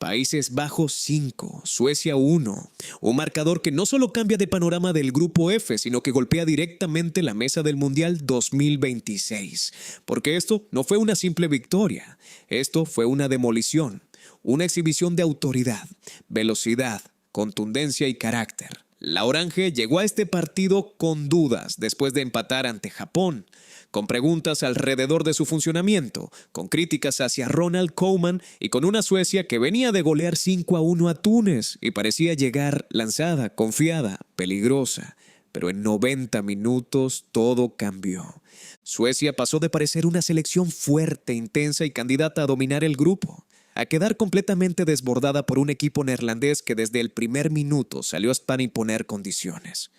Países Bajos 5, Suecia 1. Un marcador que no solo cambia de panorama del Grupo F, sino que golpea directamente la mesa del Mundial 2026. Porque esto no fue una simple victoria, esto fue una demolición, una exhibición de autoridad, velocidad, contundencia y carácter. La Orange llegó a este partido con dudas después de empatar ante Japón, con preguntas alrededor de su funcionamiento, con críticas hacia Ronald Koeman y con una Suecia que venía de golear 5-1 a Túnez y parecía llegar lanzada, confiada, peligrosa. Pero en 90 minutos todo cambió. Suecia pasó de parecer una selección fuerte, intensa y candidata a dominar el grupo, a quedar completamente desbordada por un equipo neerlandés que desde el primer minuto salió para imponer condiciones.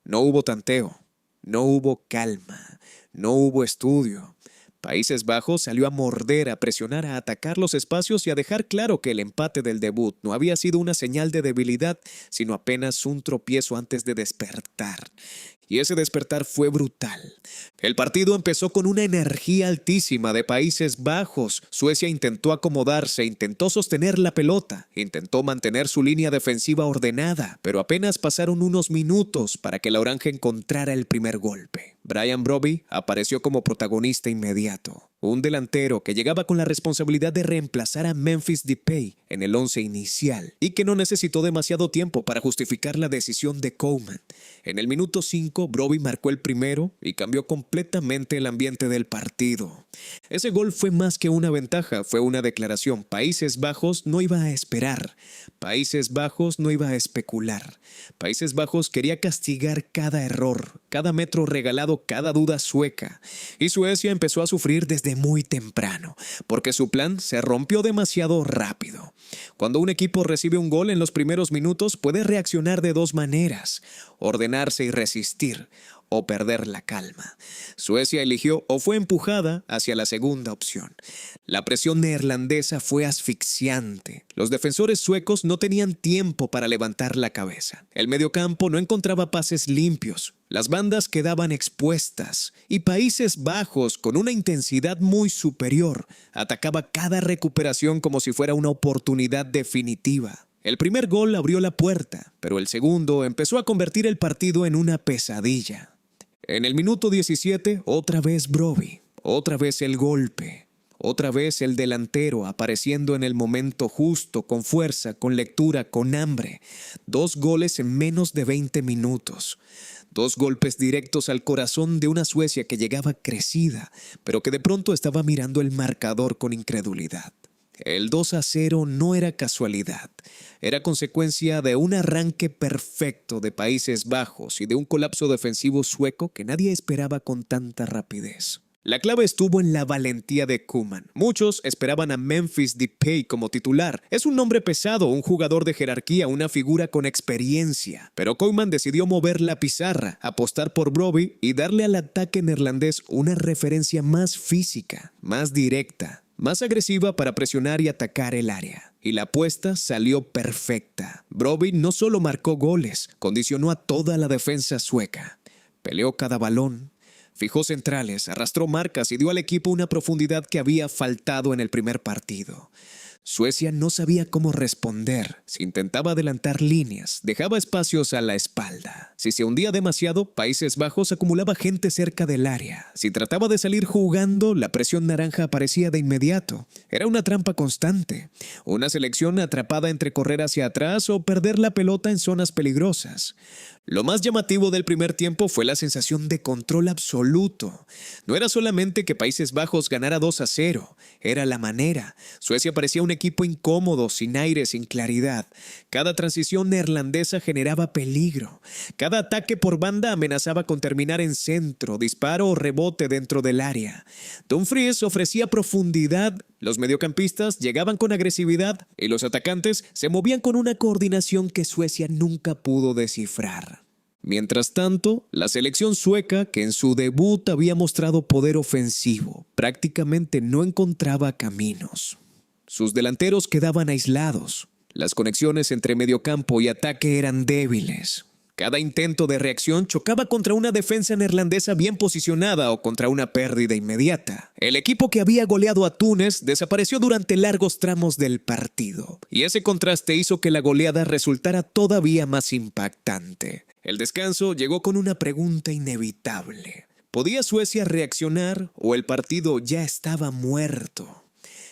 No hubo tanteo, no hubo calma, no hubo estudio. Países Bajos salió a morder, a presionar, a atacar los espacios y a dejar claro que el empate del debut no había sido una señal de debilidad, sino apenas un tropiezo antes de despertar. Y ese despertar fue brutal. El partido empezó con una energía altísima de Países Bajos. Suecia intentó acomodarse, intentó sostener la pelota, intentó mantener su línea defensiva ordenada, pero apenas pasaron unos minutos para que la Orange encontrara el primer golpe. Brian Brobbey apareció como protagonista inmediato. Un delantero que llegaba con la responsabilidad de reemplazar a Memphis Depay en el once inicial y que no necesitó demasiado tiempo para justificar la decisión de Koeman. En el minuto 5, Brobbey marcó el primero y cambió completamente el ambiente del partido. Ese gol fue más que una ventaja, fue una declaración. Países Bajos no iba a esperar. Países Bajos no iba a especular. Países Bajos quería castigar cada error, cada metro regalado, cada duda sueca. Y Suecia empezó a sufrir desde muy temprano, porque su plan se rompió demasiado rápido. Cuando un equipo recibe un gol en los primeros minutos, puede reaccionar de dos maneras: ordenarse y resistir, o perder la calma. Suecia eligió o fue empujada hacia la segunda opción. La presión neerlandesa fue asfixiante. Los defensores suecos no tenían tiempo para levantar la cabeza. El mediocampo no encontraba pases limpios. Las bandas quedaban expuestas y Países Bajos, con una intensidad muy superior, atacaba cada recuperación como si fuera una oportunidad definitiva. El primer gol abrió la puerta, pero el segundo empezó a convertir el partido en una pesadilla. En el minuto 17, otra vez Brobbey, otra vez el golpe, otra vez el delantero apareciendo en el momento justo, con fuerza, con lectura, con hambre. 2 goles en menos de 20 minutos. 2 golpes directos al corazón de una Suecia que llegaba crecida, pero que de pronto estaba mirando el marcador con incredulidad. El 2-0 no era casualidad, era consecuencia de un arranque perfecto de Países Bajos y de un colapso defensivo sueco que nadie esperaba con tanta rapidez. La clave estuvo en la valentía de Koeman. Muchos esperaban a Memphis Depay como titular. Es un nombre pesado, un jugador de jerarquía, una figura con experiencia. Pero Koeman decidió mover la pizarra, apostar por Brobbey y darle al ataque neerlandés una referencia más física, más directa, más agresiva para presionar y atacar el área. Y la apuesta salió perfecta. Brobbey no solo marcó goles, condicionó a toda la defensa sueca. Peleó cada balón, fijó centrales, arrastró marcas y dio al equipo una profundidad que había faltado en el primer partido. Suecia no sabía cómo responder. Si intentaba adelantar líneas, dejaba espacios a la espalda. Si se hundía demasiado, Países Bajos acumulaba gente cerca del área. Si trataba de salir jugando, la presión naranja aparecía de inmediato. Era una trampa constante. Una selección atrapada entre correr hacia atrás o perder la pelota en zonas peligrosas. Lo más llamativo del primer tiempo fue la sensación de control absoluto. No era solamente que Países Bajos ganara 2-0, era la manera. Suecia parecía un equipo incómodo, sin aire, sin claridad. Cada transición neerlandesa generaba peligro. Cada ataque por banda amenazaba con terminar en centro, disparo o rebote dentro del área. Dumfries ofrecía profundidad, los mediocampistas llegaban con agresividad y los atacantes se movían con una coordinación que Suecia nunca pudo descifrar. Mientras tanto, la selección sueca, que en su debut había mostrado poder ofensivo, prácticamente no encontraba caminos. Sus delanteros quedaban aislados. Las conexiones entre mediocampo y ataque eran débiles. Cada intento de reacción chocaba contra una defensa neerlandesa bien posicionada o contra una pérdida inmediata. El equipo que había goleado a Túnez desapareció durante largos tramos del partido, y ese contraste hizo que la goleada resultara todavía más impactante. El descanso llegó con una pregunta inevitable. ¿Podía Suecia reaccionar o el partido ya estaba muerto?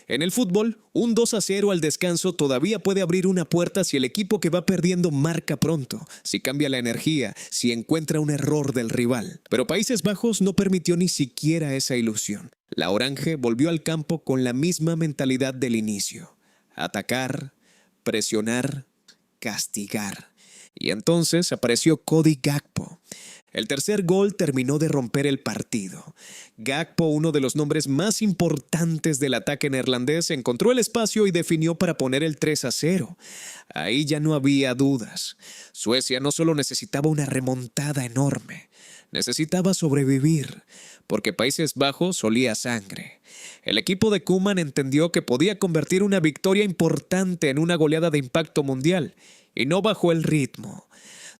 En el fútbol, un 2-0 al descanso todavía puede abrir una puerta si el equipo que va perdiendo marca pronto, si cambia la energía, si encuentra un error del rival. Pero Países Bajos no permitió ni siquiera esa ilusión. La Orange volvió al campo con la misma mentalidad del inicio: atacar, presionar, castigar. Y entonces apareció Cody Gakpo. El tercer gol terminó de romper el partido. Gakpo, uno de los nombres más importantes del ataque neerlandés, encontró el espacio y definió para poner el 3-0. Ahí ya no había dudas. Suecia no solo necesitaba una remontada enorme, necesitaba sobrevivir, porque Países Bajos olía sangre. El equipo de Koeman entendió que podía convertir una victoria importante en una goleada de impacto mundial, y no bajó el ritmo.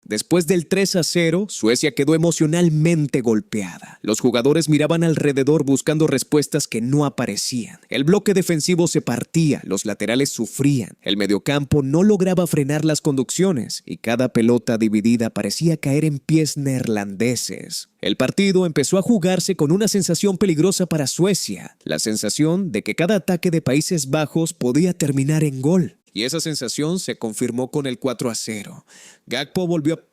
Después del 3-0, Suecia quedó emocionalmente golpeada. Los jugadores miraban alrededor buscando respuestas que no aparecían. El bloque defensivo se partía, los laterales sufrían, el mediocampo no lograba frenar las conducciones y cada pelota dividida parecía caer en pies neerlandeses. El partido empezó a jugarse con una sensación peligrosa para Suecia, la sensación de que cada ataque de Países Bajos podía terminar en gol. Y esa sensación se confirmó con el 4-0. Gakpo volvió a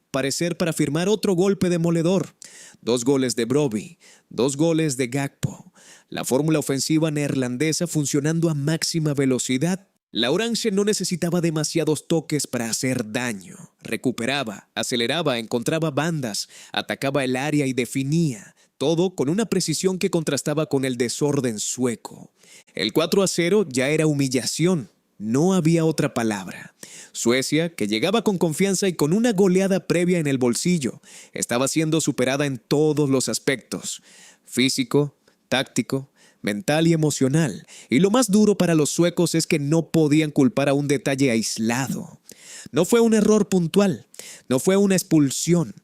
aparecer para firmar otro golpe demoledor. 2 goles de Brobbey, 2 goles de Gakpo. La fórmula ofensiva neerlandesa funcionando a máxima velocidad. La Orange no necesitaba demasiados toques para hacer daño. Recuperaba, aceleraba, encontraba bandas, atacaba el área y definía. Todo con una precisión que contrastaba con el desorden sueco. El 4-0 ya era humillación. No había otra palabra. Suecia, que llegaba con confianza y con una goleada previa en el bolsillo, estaba siendo superada en todos los aspectos: físico, táctico, mental y emocional. Y lo más duro para los suecos es que no podían culpar a un detalle aislado. No fue un error puntual, no fue una expulsión,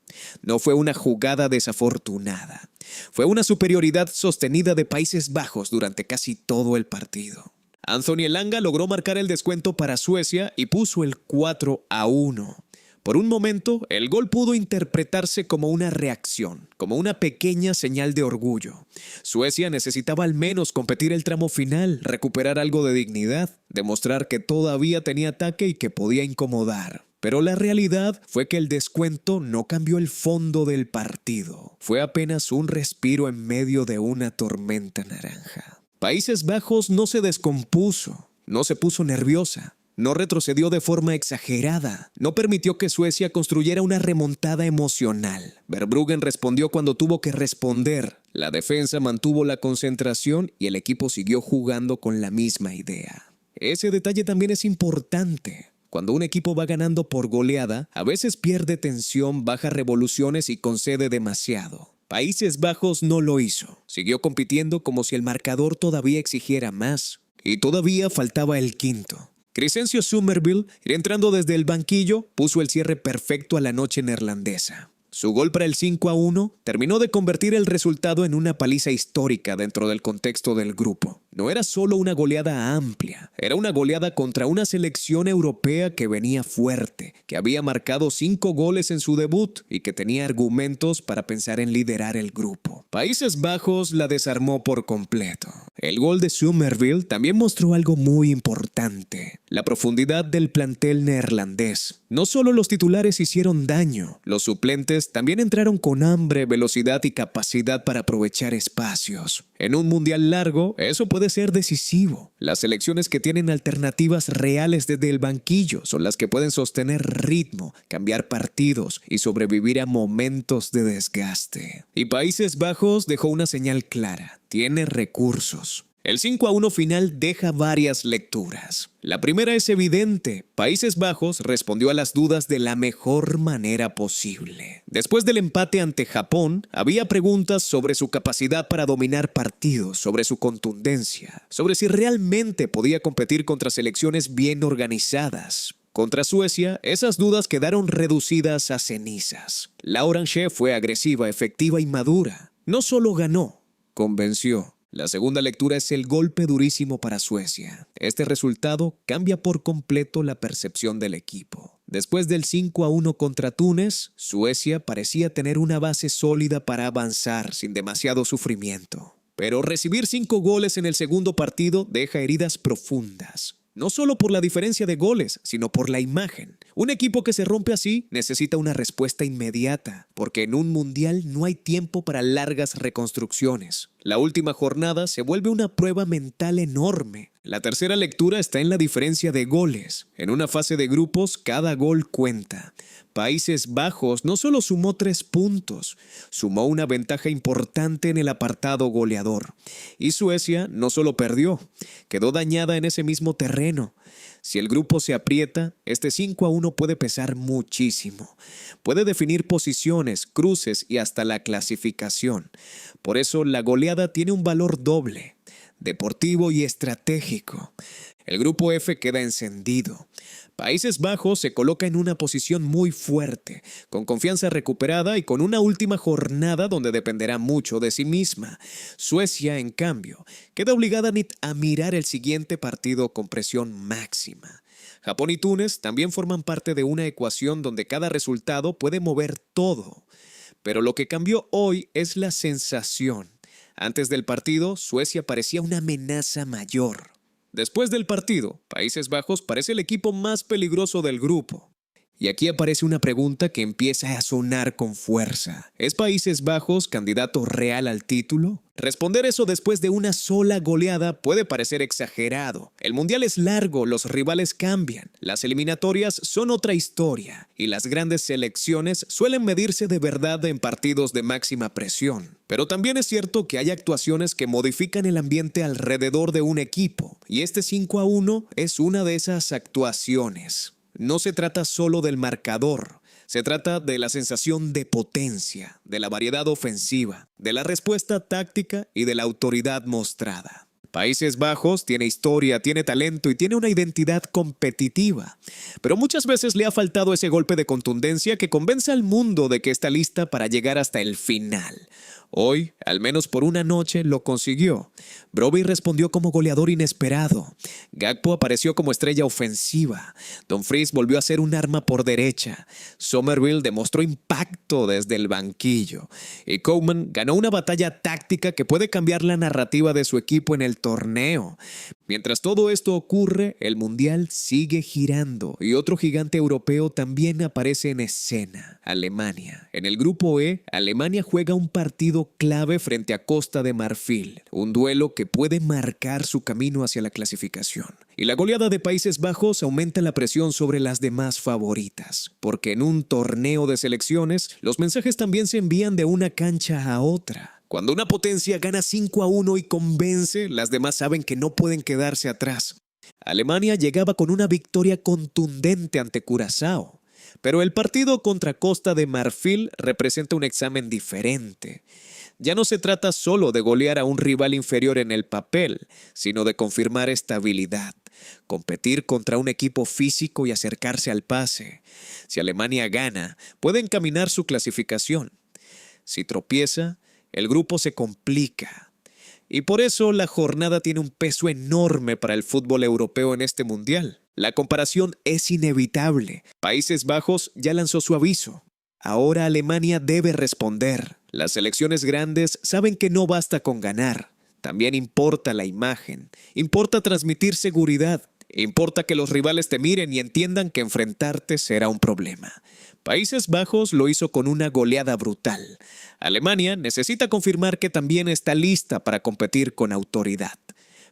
no fue una jugada desafortunada. Fue una superioridad sostenida de Países Bajos durante casi todo el partido. Anthony Elanga logró marcar el descuento para Suecia y puso el 4-1. Por un momento, el gol pudo interpretarse como una reacción, como una pequeña señal de orgullo. Suecia necesitaba al menos competir el tramo final, recuperar algo de dignidad, demostrar que todavía tenía ataque y que podía incomodar. Pero la realidad fue que el descuento no cambió el fondo del partido. Fue apenas un respiro en medio de una tormenta naranja. Países Bajos no se descompuso, no se puso nerviosa, no retrocedió de forma exagerada, no permitió que Suecia construyera una remontada emocional. Verbruggen respondió cuando tuvo que responder. La defensa mantuvo la concentración y el equipo siguió jugando con la misma idea. Ese detalle también es importante. Cuando un equipo va ganando por goleada, a veces pierde tensión, baja revoluciones y concede demasiado. Países Bajos no lo hizo. Siguió compitiendo como si el marcador todavía exigiera más. Y todavía faltaba el quinto. Crescencio Summerville, entrando desde el banquillo, puso el cierre perfecto a la noche neerlandesa. Su gol para el 5-1 terminó de convertir el resultado en una paliza histórica dentro del contexto del grupo. No era solo una goleada amplia, era una goleada contra una selección europea que venía fuerte, que había marcado 5 goles en su debut y que tenía argumentos para pensar en liderar el grupo. Países Bajos la desarmó por completo. El gol de Summerville también mostró algo muy importante: la profundidad del plantel neerlandés. No solo los titulares hicieron daño, los suplentes también entraron con hambre, velocidad y capacidad para aprovechar espacios. En un mundial largo, eso puede ser decisivo. Las selecciones que tienen alternativas reales desde el banquillo son las que pueden sostener ritmo, cambiar partidos y sobrevivir a momentos de desgaste. Y Países Bajos dejó una señal clara: tiene recursos. El 5-1 final deja varias lecturas. La primera es evidente: Países Bajos respondió a las dudas de la mejor manera posible. Después del empate ante Japón, había preguntas sobre su capacidad para dominar partidos, sobre su contundencia, sobre si realmente podía competir contra selecciones bien organizadas. Contra Suecia, esas dudas quedaron reducidas a cenizas. La Orange fue agresiva, efectiva y madura. No solo ganó, convenció. La segunda lectura es el golpe durísimo para Suecia. Este resultado cambia por completo la percepción del equipo. Después del 5-1 contra Túnez, Suecia parecía tener una base sólida para avanzar sin demasiado sufrimiento. Pero recibir 5 goles en el segundo partido deja heridas profundas. No solo por la diferencia de goles, sino por la imagen. Un equipo que se rompe así necesita una respuesta inmediata, porque en un mundial no hay tiempo para largas reconstrucciones. La última jornada se vuelve una prueba mental enorme. La tercera lectura está en la diferencia de goles. En una fase de grupos, cada gol cuenta. Países Bajos no solo sumó 3 puntos, sumó una ventaja importante en el apartado goleador. Y Suecia no solo perdió, quedó dañada en ese mismo terreno. Si el grupo se aprieta, este 5-1 puede pesar muchísimo. Puede definir posiciones, cruces y hasta la clasificación. Por eso la goleada tiene un valor doble, deportivo y estratégico. El grupo F queda encendido. Países Bajos se coloca en una posición muy fuerte, con confianza recuperada y con una última jornada donde dependerá mucho de sí misma. Suecia, en cambio, queda obligada a mirar el siguiente partido con presión máxima. Japón y Túnez también forman parte de una ecuación donde cada resultado puede mover todo. Pero lo que cambió hoy es la sensación. Antes del partido, Suecia parecía una amenaza mayor. Después del partido, Países Bajos parece el equipo más peligroso del grupo. Y aquí aparece una pregunta que empieza a sonar con fuerza. ¿Es Países Bajos candidato real al título? Responder eso después de una sola goleada puede parecer exagerado. El mundial es largo, los rivales cambian, las eliminatorias son otra historia y las grandes selecciones suelen medirse de verdad en partidos de máxima presión. Pero también es cierto que hay actuaciones que modifican el ambiente alrededor de un equipo y este 5-1 es una de esas actuaciones. No se trata solo del marcador, se trata de la sensación de potencia, de la variedad ofensiva, de la respuesta táctica y de la autoridad mostrada. Países Bajos tiene historia, tiene talento y tiene una identidad competitiva, pero muchas veces le ha faltado ese golpe de contundencia que convence al mundo de que está lista para llegar hasta el final. Hoy, al menos por una noche, lo consiguió. Brobbey respondió como goleador inesperado. Gakpo apareció como estrella ofensiva. Dumfries volvió a ser un arma por derecha. Somerville demostró impacto desde el banquillo. Y Koeman ganó una batalla táctica que puede cambiar la narrativa de su equipo en el torneo. Mientras todo esto ocurre, el mundial sigue girando y otro gigante europeo también aparece en escena, Alemania. En el grupo E, Alemania juega un partido clave frente a Costa de Marfil, un duelo que puede marcar su camino hacia la clasificación. Y la goleada de Países Bajos aumenta la presión sobre las demás favoritas, porque en un torneo de selecciones, los mensajes también se envían de una cancha a otra. Cuando una potencia gana 5-1 y convence, las demás saben que no pueden quedarse atrás. Alemania llegaba con una victoria contundente ante Curazao, pero el partido contra Costa de Marfil representa un examen diferente. Ya no se trata solo de golear a un rival inferior en el papel, sino de confirmar estabilidad, competir contra un equipo físico y acercarse al pase. Si Alemania gana, puede encaminar su clasificación. Si tropieza, el grupo se complica. Y por eso la jornada tiene un peso enorme para el fútbol europeo en este mundial. La comparación es inevitable. Países Bajos ya lanzó su aviso. Ahora Alemania debe responder. Las selecciones grandes saben que no basta con ganar. También importa la imagen. Importa transmitir seguridad. Importa que los rivales te miren y entiendan que enfrentarte será un problema. Países Bajos lo hizo con una goleada brutal. Alemania necesita confirmar que también está lista para competir con autoridad.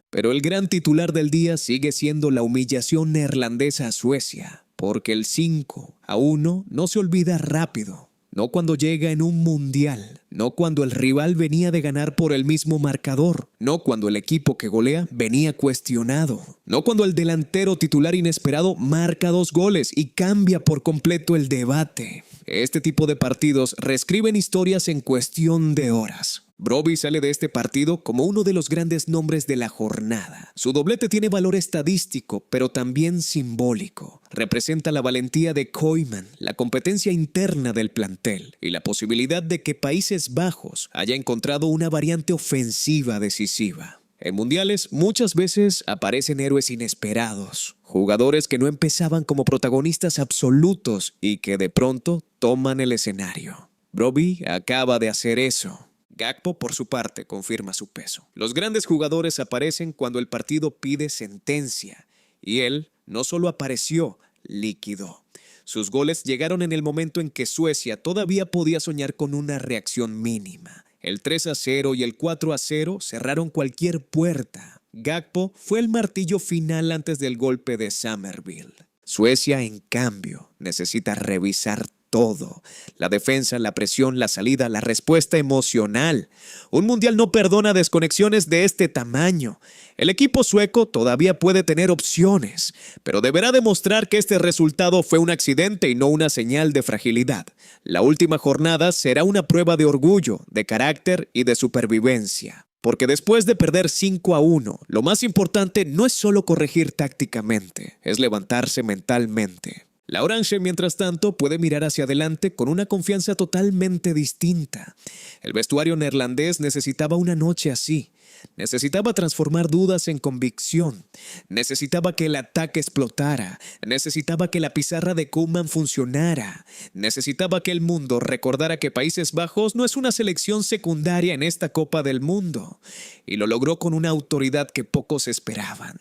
Pero el gran titular del día sigue siendo la humillación neerlandesa a Suecia, porque el 5-1 no se olvida rápido. No cuando llega en un mundial, no cuando el rival venía de ganar por el mismo marcador, no cuando el equipo que golea venía cuestionado, no cuando el delantero titular inesperado marca 2 goles y cambia por completo el debate. Este tipo de partidos reescriben historias en cuestión de horas. Brobbey sale de este partido como uno de los grandes nombres de la jornada. Su doblete tiene valor estadístico, pero también simbólico. representa la valentía de Koeman, la competencia interna del plantel y la posibilidad de que Países Bajos haya encontrado una variante ofensiva decisiva. En mundiales muchas veces aparecen héroes inesperados, jugadores que no empezaban como protagonistas absolutos y que de pronto toman el escenario. Brobbey acaba de hacer eso. Gakpo, por su parte, confirma su peso. Los grandes jugadores aparecen cuando el partido pide sentencia, y él no solo apareció, liquidó. Sus goles llegaron en el momento en que Suecia todavía podía soñar con una reacción mínima. El 3-0 y el 4-0 cerraron cualquier puerta. Gakpo fue el martillo final antes del golpe de Summerville. Suecia, en cambio, necesita revisar todo. La defensa, la presión, la salida, la respuesta emocional. Un mundial no perdona desconexiones de este tamaño. El equipo sueco todavía puede tener opciones, pero deberá demostrar que este resultado fue un accidente y no una señal de fragilidad. La última jornada será una prueba de orgullo, de carácter y de supervivencia. Porque después de perder 5-1, lo más importante no es solo corregir tácticamente, es levantarse mentalmente. La Orange, mientras tanto, puede mirar hacia adelante con una confianza totalmente distinta. El vestuario neerlandés necesitaba una noche así. Necesitaba transformar dudas en convicción. Necesitaba que el ataque explotara. Necesitaba que la pizarra de Koeman funcionara. Necesitaba que el mundo recordara que Países Bajos no es una selección secundaria en esta Copa del Mundo. Y lo logró con una autoridad que pocos esperaban.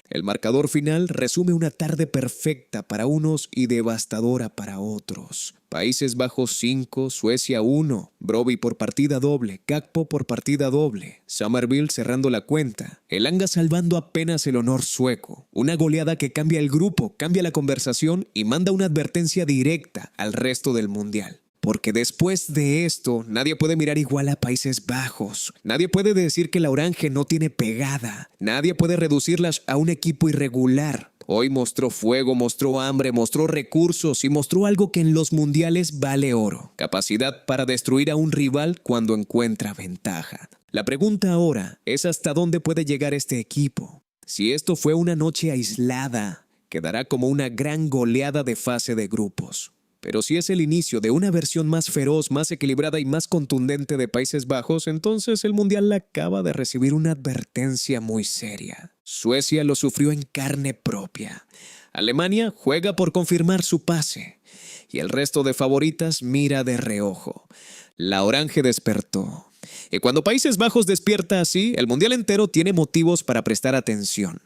El marcador final resume una tarde perfecta para unos y devastadora para otros. Países Bajos 5, Suecia 1, Brobbey por partida doble, Gakpo por partida doble, Summerville cerrando la cuenta, Elanga salvando apenas el honor sueco, una goleada que cambia el grupo, cambia la conversación y manda una advertencia directa al resto del mundial. Porque después de esto, nadie puede mirar igual a Países Bajos. Nadie puede decir que la Orange no tiene pegada. Nadie puede reducirlas a un equipo irregular. Hoy mostró fuego, mostró hambre, mostró recursos y mostró algo que en los mundiales vale oro. Capacidad para destruir a un rival cuando encuentra ventaja. La pregunta ahora es hasta dónde puede llegar este equipo. Si esto fue una noche aislada, quedará como una gran goleada de fase de grupos. Pero si es el inicio de una versión más feroz, más equilibrada y más contundente de Países Bajos, entonces el Mundial acaba de recibir una advertencia muy seria. Suecia lo sufrió en carne propia. Alemania juega por confirmar su pase. Y el resto de favoritas mira de reojo. La Orange despertó. Y cuando Países Bajos despierta así, el Mundial entero tiene motivos para prestar atención.